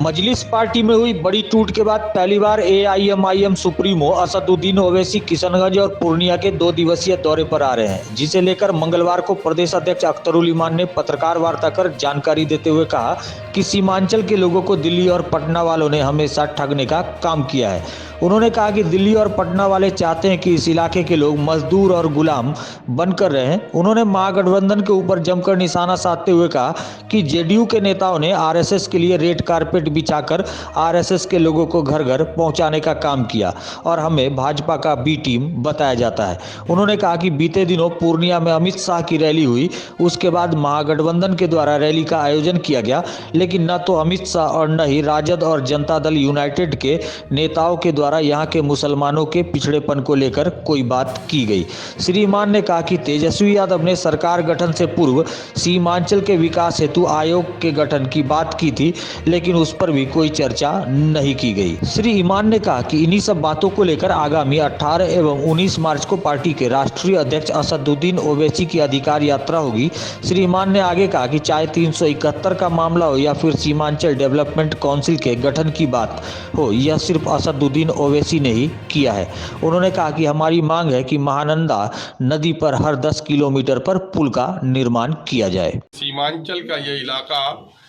मजलिस party में हुई बड़ी टूट के बाद पहली बार एआईएमआईएम सुप्रीमो असदुद्दीन ओवैसी किशनगंज और पूर्णिया के 2 दिवसीय दौरे पर आ रहे हैं, जिसे लेकर मंगलवार को प्रदेश अध्यक्ष अख्तरुल इमान ने पत्रकार वार्ता कर जानकारी देते हुए कहा कि सीमांचल के लोगों को दिल्ली और पटना वालों ने हमेशा ठगने का काम किया है। उन्होंने कहा कि दिल्ली और पटना वाले चाहते हैं कि इस इलाके के लोग मजदूर और गुलाम बनकर रहें। उन्होंने महागठबंधन के ऊपर जमकर निशाना साधते हुए कहा कि जेडीयू के नेताओं ने आरएसएस के लिए रेड कारपेट बिछाकर आरएसएस के लोगों को घर घर पहुंचाने का काम किया और हमें भाजपा का बी टीम बताया जाता है। उन्होंने कहा कि बीते दिनों पूर्णिया में अमित शाह की रैली हुई, उसके बाद महागठबंधन के द्वारा रैली का आयोजन किया गया, लेकिन न तो अमित शाह और न ही राजद और जनता दल यूनाइटेड के नेताओं के द्वारा यहां के मुसलमानों के पिछड़ेपन को लेकर कोई बात की गई। श्री मान ने कहा कि तेजस्वी यादव ने सरकार गठन से पूर्व सीमांचल के विकास हेतु आयोग के गठन की बात की थी, लेकिन उस पर भी कोई चर्चा नहीं की गई। श्री ईमान ने कहा कि इन्हीं सब बातों को लेकर आगामी 18 एवं 19 मार्च को पार्टी के राष्ट्रीय अध्यक्ष असदुद्दीन ओवैसी की अधिकार यात्रा होगी। श्री ईमान ने आगे कहा कि चाहे 371 का मामला हो या फिर सीमांचल डेवलपमेंट काउंसिल के गठन की बात हो, यह सिर्फ असदुद्दीन ओवैसी ने ही किया है। उन्होंने कहा कि हमारी मांग है कि महानंदा नदी पर हर 10 किलोमीटर पर पुल का निर्माण किया जाए। सीमांचल का ये इलाका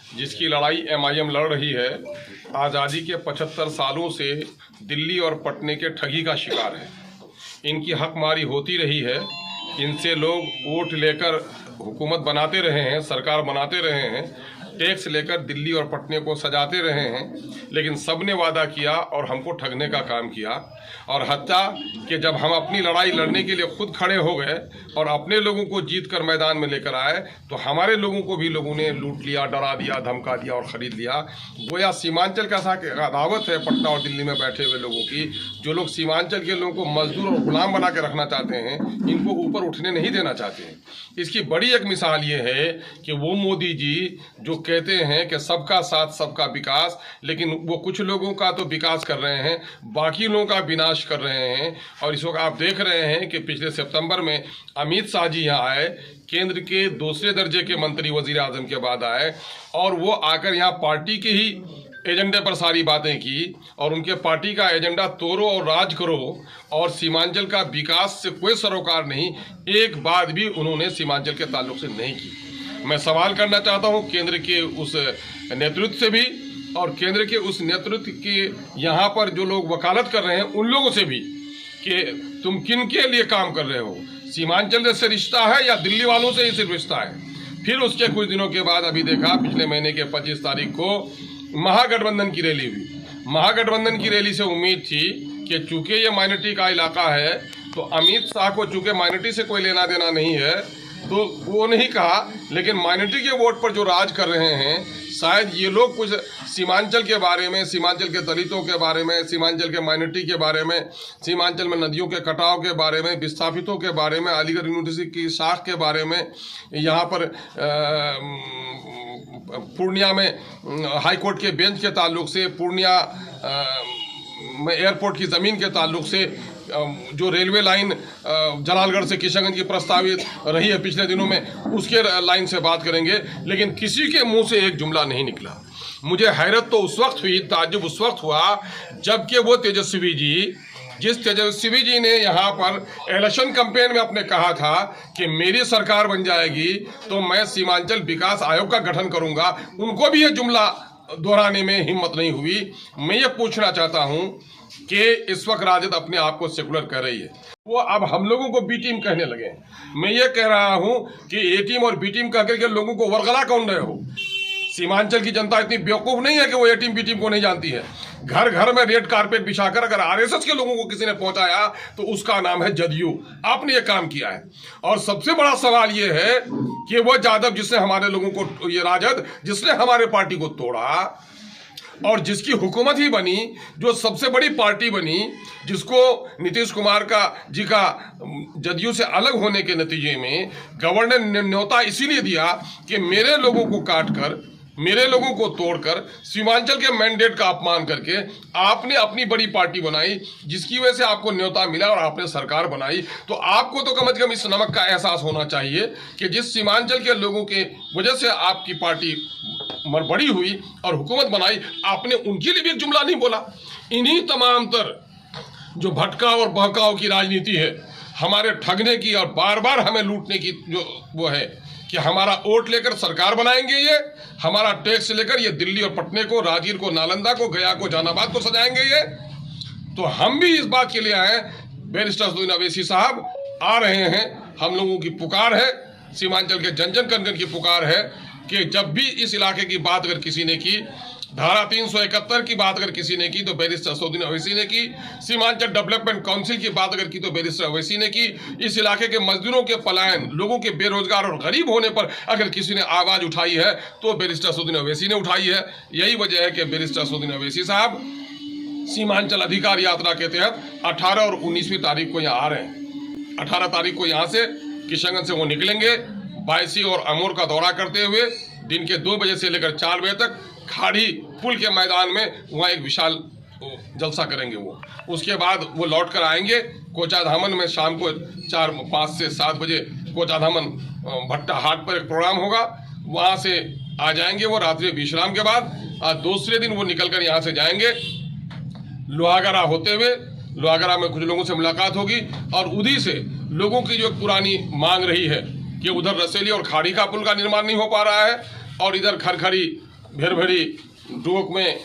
जिसकी लड़ाई एमआईएम लड़ रही है, आज़ादी के 75 सालों से दिल्ली और पटने के ठगी का शिकार है। इनकी हकमारी होती रही है, इनसे लोग वोट लेकर हुकूमत बनाते रहे हैं, सरकार बनाते रहे हैं, टैक्स लेकर दिल्ली और पटने को सजाते रहे हैं, लेकिन सब ने वादा किया और हमको ठगने का काम किया। और हत्या कि जब हम अपनी लड़ाई लड़ने के लिए खुद खड़े हो गए और अपने लोगों को जीत कर मैदान में लेकर आए, तो हमारे लोगों को भी लोगों ने लूट लिया, डरा दिया, धमका दिया और ख़रीद लिया। गोया सीमांचल का सा अदावत है पटना और दिल्ली में बैठे हुए लोगों की। जो लोग सीमांचल के लोगों को मजदूर और गुलाम बना के रखना चाहते हैं, इनको ऊपर उठने नहीं देना चाहते हैं। इसकी बड़ी एक मिसाल ये है कि वो मोदी जी जो कहते हैं कि सबका साथ सबका विकास, लेकिन वो कुछ लोगों का तो विकास कर रहे हैं, बाकी लोगों का विनाश कर रहे हैं। और इस वक्त आप देख रहे हैं कि पिछले सितंबर में अमित शाह जी यहाँ आए, केंद्र के दूसरे दर्जे के मंत्री वजीर आजम के बाद आए, और वो आकर यहाँ पार्टी के ही एजेंडे पर सारी बातें की और उनके पार्टी का एजेंडा तोड़ो और राज करो, और सीमांचल का विकास से कोई सरोकार नहीं, एक बात भी उन्होंने सीमांचल के ताल्लुक से नहीं की। मैं सवाल करना चाहता हूं केंद्र के उस नेतृत्व से भी और केंद्र के उस नेतृत्व के यहाँ पर जो लोग वकालत कर रहे हैं उन लोगों से भी कि तुम किन के लिए काम कर रहे हो, सीमांचल से रिश्ता है या दिल्ली वालों से ही सिर्फ रिश्ता है। फिर उसके कुछ दिनों के बाद अभी देखा पिछले महीने के 25 तारीख को महागठबंधन की रैली हुई। महागठबंधन की रैली से उम्मीद थी कि चूंकि ये माइनॉरिटी का इलाका है, तो अमित शाह को चूंकि माइनॉरिटी से कोई लेना देना नहीं है, तो वो नहीं कहा, लेकिन माइनॉरिटी के वोट पर जो राज कर रहे हैं, शायद ये लोग कुछ सीमांचल के बारे में, सीमांचल के दलितों के बारे में, सीमांचल के माइनॉरिटी के बारे में, सीमांचल में नदियों के कटाव के बारे में, विस्थापितों के बारे में, अलीगढ़ यूनिवर्सिटी की शाख के बारे में, यहाँ पर पूर्णिया में हाई कोर्ट के बेंच के ताल्लुक से, पूर्णिया में एयरपोर्ट की ज़मीन के ताल्लुक से, जो रेलवे लाइन जलालगढ़ से किशनगंज की प्रस्तावित रही है पिछले दिनों में, उसके लाइन से बात करेंगे, लेकिन किसी के मुंह से एक जुमला नहीं निकला। मुझे हैरत तो उस वक्त हुई, ताज्जुब उस वक्त हुआ जबकि वो तेजस्वी जी, जिस तेजस्वी जी ने यहाँ पर इलेक्शन कैंपेन में अपने कहा था कि मेरी सरकार बन जाएगी तो मैं सीमांचल विकास आयोग का गठन करूँगा, उनको भी ये जुमला दोहराने में हिम्मत नहीं हुई। मैं ये पूछना चाहता हूँ कि इस वक्त राजद अपने आप को सेकुलर कह रही है, वो अब हम लोगों को बी टीम कहने लगे। मैं ये कह रहा हूँ कि ए टीम और बी टीम कह करके लोगों को वरगला कौन रहे हो। सीमांचल की जनता इतनी बेवकूफ़ नहीं है कि वो ए टीम बी टीम को नहीं जानती है। घर घर में रेड कारपेट बिछाकर अगर आरएसएस के लोगों को किसी ने पहुंचाया तो उसका नाम है जदयू। आपने ये काम किया है। और सबसे बड़ा सवाल ये है कि वो यादव जिसने हमारे लोगों को, ये राजद जिसने हमारे पार्टी को तोड़ा और जिसकी हुकूमत ही बनी, जो सबसे बड़ी पार्टी बनी, जिसको नीतीश कुमार जी का जदयू से अलग होने के नतीजे में गवर्नर ने न्योता इसीलिए दिया कि मेरे लोगों को काट कर मेरे लोगों को तोड़कर सीमांचल के मैंडेट का अपमान करके आपने अपनी बड़ी पार्टी बनाई, जिसकी वजह से आपको न्योता मिला और आपने सरकार बनाई। तो आपको तो कम से कम इस नमक का एहसास होना चाहिए कि जिस सीमांचल के लोगों के वजह से आपकी पार्टी बड़ी हुई और हुकूमत बनाई, आपने उनके लिए भी एक जुमला नहीं बोला। इन्हीं तमाम तर जो भटकाव और बहकाव की राजनीति है, हमारे ठगने की और बार बार हमें लूटने की जो वो है कि हमारा वोट लेकर सरकार बनाएंगे, ये हमारा टैक्स लेकर ये दिल्ली और पटने को, राजगीर को, नालंदा को, गया को, जहानाबाद को सजाएंगे ये। तो हम भी इस बात के लिए आए, बैरिस्टर असदुद्दीन अवैसी साहब आ रहे हैं, हम लोगों की पुकार है, सीमांचल के जन जन कन की पुकार है कि जब भी इस इलाके की बात अगर किसी ने की, धारा 371 की बात अगर किसी ने की तो बैरिस्टर असदुद्दीन अवैसी ने की, सीमांचल डेवलपमेंट काउंसिल की बात अगर की तो बैरिस्टर अवैसी ने की, इस इलाके के मजदूरों के पलायन, लोगों के बेरोजगार और गरीब होने पर अगर किसी ने आवाज उठाई है तो बैरिस्टर असदुद्दीन अवैसी ने उठाई है। यही वजह है कि बैरिस्टर असदुद्दीन अवैसी साहब सीमांचल अधिकार यात्रा के तहत 18 और 19वीं तारीख को यहाँ आ रहे हैं। 18 तारीख को यहाँ से किशनगंज से वो निकलेंगे, बायसी और अमोर का दौरा करते हुए दिन के 2 बजे से लेकर 4 बजे तक खाड़ी पुल के मैदान में वहाँ एक विशाल जलसा करेंगे वो। उसके बाद वो लौट कर आएंगे कोचाधामन में, शाम को 5 से 7 बजे कोचाधामन भट्टा हाट पर एक प्रोग्राम होगा, वहाँ से आ जाएंगे वो रात्रि विश्राम के बाद। दूसरे दिन वो निकलकर यहाँ से जाएंगे लोहागड़ा होते हुए, लोहागड़ा में कुछ लोगों से मुलाकात होगी और उधर से लोगों की जो पुरानी मांग रही है कि उधर रसेली और खाड़ी का पुल का निर्माण नहीं हो पा रहा है और इधर खरखरी, भेरभरी, डोक में,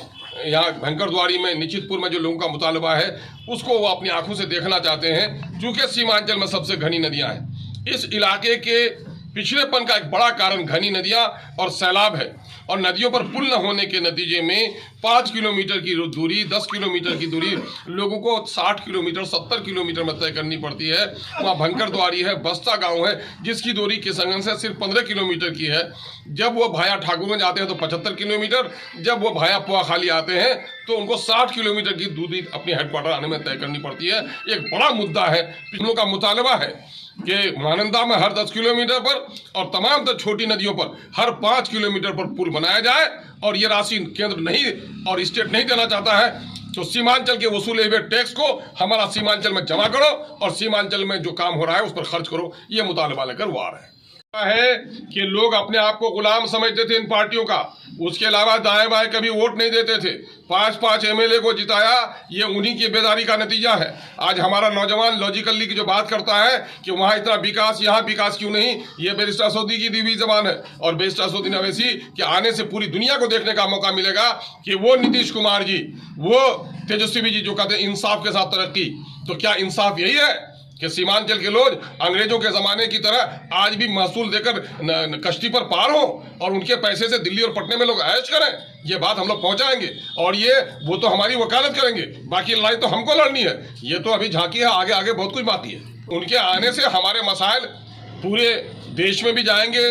यहाँ भंकरद्वारी में, निश्चितपुर में जो लोगों का मुतालबा है उसको वो अपनी आंखों से देखना चाहते हैं। क्योंकि सीमांचल में सबसे घनी नदियाँ हैं, इस इलाके के पिछड़ेपन का एक बड़ा कारण घनी नदियाँ और सैलाब है और नदियों पर पुल न होने के नतीजे में 5 किलोमीटर की दूरी, 10 किलोमीटर की दूरी लोगों को 60 किलोमीटर, 70 किलोमीटर में तय करनी पड़ती है। वहाँ भंकरद्वारी है, बस्ता गांव है, जिसकी दूरी किशनगंज से सिर्फ 15 किलोमीटर की है। जब वो भाया ठाकुरगंज आते हैं तो 75 किलोमीटर, जब वो भाया पोआखाली आते हैं तो उनको 60 किलोमीटर की दूरी अपनी हेडक्वार्टर आने में तय करनी पड़ती है। एक बड़ा मुद्दा है, पिछलों का मुतालबा है कि महानंदा में हर 10 किलोमीटर पर और तमाम तो छोटी नदियों पर हर 5 किलोमीटर पर पुल बनाया जाए। और ये राशि केंद्र नहीं और स्टेट नहीं देना चाहता है, तो सीमांचल के वसूले हुए टैक्स को हमारा सीमांचल में जमा करो और सीमांचल में जो काम हो रहा है उस पर खर्च करो। ये मुतालबा लेकर वो आ रहे हैं। है कि लोग अपने आप को गुलाम समझते थे इन पार्टियों का, उसके अलावा दाएं बाएं कभी वोट नहीं देते थे। 5-5 एमएलए को जिताया, ये उन्हीं की बेदारी का नतीजा है। आज हमारा नौजवान लॉजिकली की जो बात करता है कि वहाँ इतना विकास, यहाँ विकास क्यों नहीं, ये बैरिस्टर असदुद्दीन की दी हुई जबान है। और बैरिस्टर असदुद्दीन अवैसी के आने से पूरी दुनिया को देखने का मौका मिलेगा कि वो नीतीश कुमार जी, वो तेजस्वी जी जो कहते हैं इंसाफ के साथ तरक्की, तो क्या इंसाफ यही है कि सीमांचल के लोग अंग्रेजों के जमाने की तरह आज भी महसूल देकर कश्ती पर पार हो और उनके पैसे से दिल्ली और पटने में लोग ऐश करें? ये बात हम लोग पहुंचाएंगे और ये वो तो हमारी वकालत करेंगे, बाकी लड़ाई तो हमको लड़नी है। ये तो अभी झांकी है, आगे आगे बहुत कुछ बाकी है। उनके आने से हमारे मसाइल पूरे देश में भी जाएंगे,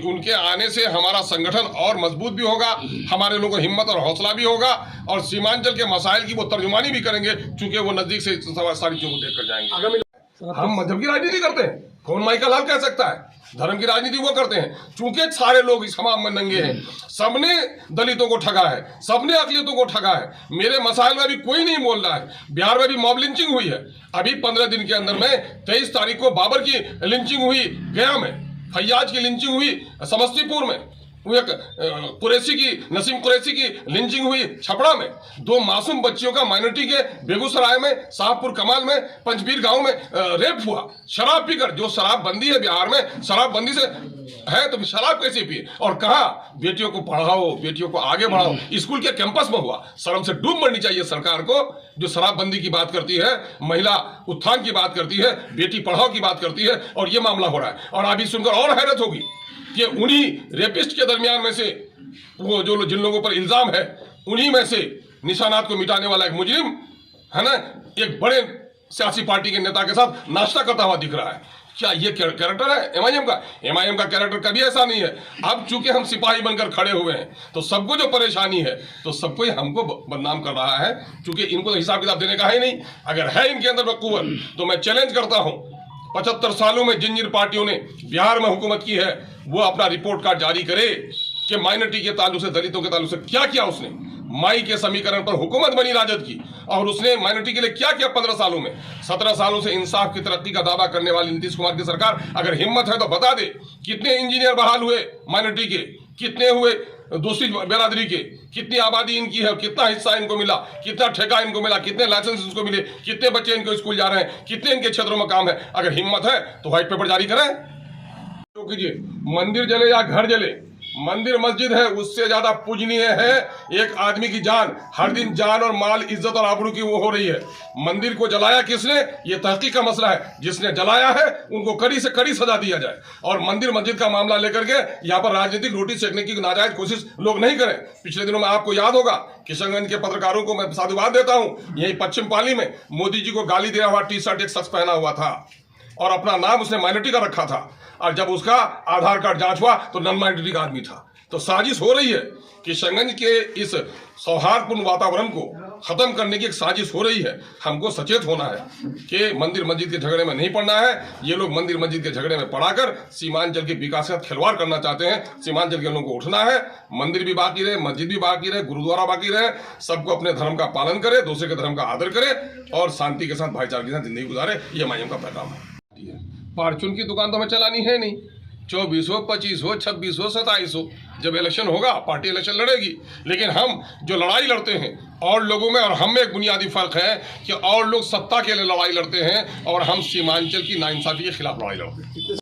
उनके आने से हमारा संगठन और मजबूत भी होगा, हमारे लोगों को हिम्मत और हौसला भी होगा और सीमांचल के मसाइल की वो तर्जुमानी भी करेंगे, चूंकि वो नजदीक से सारी चीजों को देख कर जाएंगे। हम मजहब की राजनीति करते हैं, कौन माइकल लाल कह सकता है? धर्म की राजनीति वो करते हैं। चूंकि सारे लोग इस हमाम में नंगे हैं, सबने दलितों को ठगा है, सबने अकलियतों को ठगा है। मेरे मसाइल में अभी कोई नहीं बोल रहा है। बिहार में भी मॉब लिंचिंग हुई है, अभी 15 दिन के अंदर में 23 तारीख को बाबर की लिंचिंग हुई गया में, फैयाज की लिंचिंग हुई समस्तीपुर में, कुरैशी की, नसीम कुरैशी की लिंचिंग हुई छपड़ा में, 2 मासूम बच्चियों का माइनॉरिटी के बेगूसराय में, शाहपुर कमाल में, पंचबीर गांव में रेप हुआ शराब पीकर। जो शराब बंदी है बिहार में, शराब बंदी से है तो शराब कैसे पिए? और कहा बेटियों को पढ़ाओ, बेटियों को आगे बढ़ाओ, स्कूल के कैंपस में हुआ। शर्म से डूब मरनी चाहिए सरकार को, जो शराबबंदी की बात करती है, महिला उत्थान की बात करती है, बेटी पढ़ाओ की बात करती है, और ये मामला हो रहा है। और अभी सुनकर और हैरत होगी कि उन्हीं रेपिस्ट के दरमियान में से वो जो जिन लोगों पर इल्जाम है, उन्हीं में से निशानात को मिटाने वाला एक मुजरिम है ना, एक बड़े सियासी पार्टी के नेता के साथ नाश्ता करता हुआ दिख रहा है। क्या ये कैरेक्टर है एमआईएम का? एमआईएम का कैरेक्टर कभी ऐसा नहीं है। अब चूंकि हम सिपाही बनकर खड़े हुए हैं तो सबको जो परेशानी है तो सबको ही हमको बदनाम कर रहा है, क्योंकि इनको हिसाब किताब देने का है नहीं। अगर है इनके अंदर कुव्वत तो मैं चैलेंज करता हूं, 75 सालों में जिन जिन पार्टियों ने बिहार में हुकूमत की है वो अपना रिपोर्ट कार्ड जारी करे कि माइनॉरिटी के ताल्लुक से, दलितों के ताल्लुक से क्या किया उसने। माई के समीकरण पर हुकूमत बनी राजद की, और उसने माइनॉरिटी के लिए क्या किया 15 सालों में। 17 सालों से इंसाफ की तरक्की का दावा करने वाली नीतीश कुमार की सरकार अगर हिम्मत है तो बता दे कितने इंजीनियर बहाल हुए माइनॉरिटी के, कितने हुए दूसरी बिरादरी के, कितनी आबादी इनकी है, कितना हिस्सा इनको मिला, कितना ठेका इनको मिला, कितने लाइसेंस इनको मिले, कितने बच्चे इनको स्कूल जा रहे हैं, कितने इनके क्षेत्रों में काम है। अगर हिम्मत है तो व्हाइट पेपर जारी करें। तो कीजिए, मंदिर जले या घर जले, मंदिर मस्जिद है उससे ज्यादा पूजनीय है एक आदमी की जान। हर दिन जान और माल, इज्जत और आबरू की वो हो रही है। मंदिर को जलाया किसने, ये तहकीक का मसला है। जिसने जलाया है उनको कड़ी से कड़ी सजा दिया जाए, और मंदिर मस्जिद का मामला लेकर के यहाँ पर राजनीतिक रोटी सेकने की नाजायज कोशिश लोग नहीं करें। पिछले दिनों में आपको याद होगा, किशनगंज के पत्रकारों को मैं साधुवाद देता हूँ, यही पश्चिम पाली में मोदी जी को गाली दे रहा हुआ टी शर्ट एक शख्स पहना हुआ था, और अपना नाम उसने माइनॉरिटी का रखा था, और जब उसका आधार कार्ड जांच हुआ तो नॉन माइनॉरिटी का आदमी था। तो साजिश हो रही है कि किशनगंज के इस सौहार्दपूर्ण वातावरण को खत्म करने की एक साजिश हो रही है। हमको सचेत होना है कि मंदिर मस्जिद के झगड़े में नहीं पड़ना है। ये लोग मंदिर मस्जिद के झगड़े में पड़ाकर सीमांचल के विकास के साथ खिलवाड़ करना चाहते हैं। सीमांचल के लोगों को उठना है, मंदिर भी बाकी रहे, मस्जिद भी बाकी रहे, गुरुद्वारा बाकी रहे, सबको अपने धर्म का पालन करे, दूसरे के धर्म का आदर करे और शांति के साथ, भाईचारे के साथ जिंदगी गुजारे। ये एमआईएम का पैगाम है। फार्चून की दुकान तो हमें चलानी है नहीं, 24 हो, 25 हो, 26 हो, 27 हो, जब इलेक्शन होगा पार्टी इलेक्शन लड़ेगी। लेकिन हम जो लड़ाई लड़ते हैं और लोगों में और हम में एक बुनियादी फर्क है कि और लोग सत्ता के लिए लड़ाई लड़ते हैं और हम सीमांचल की नाइंसाफी के खिलाफ लड़ाई लड़ते हैं।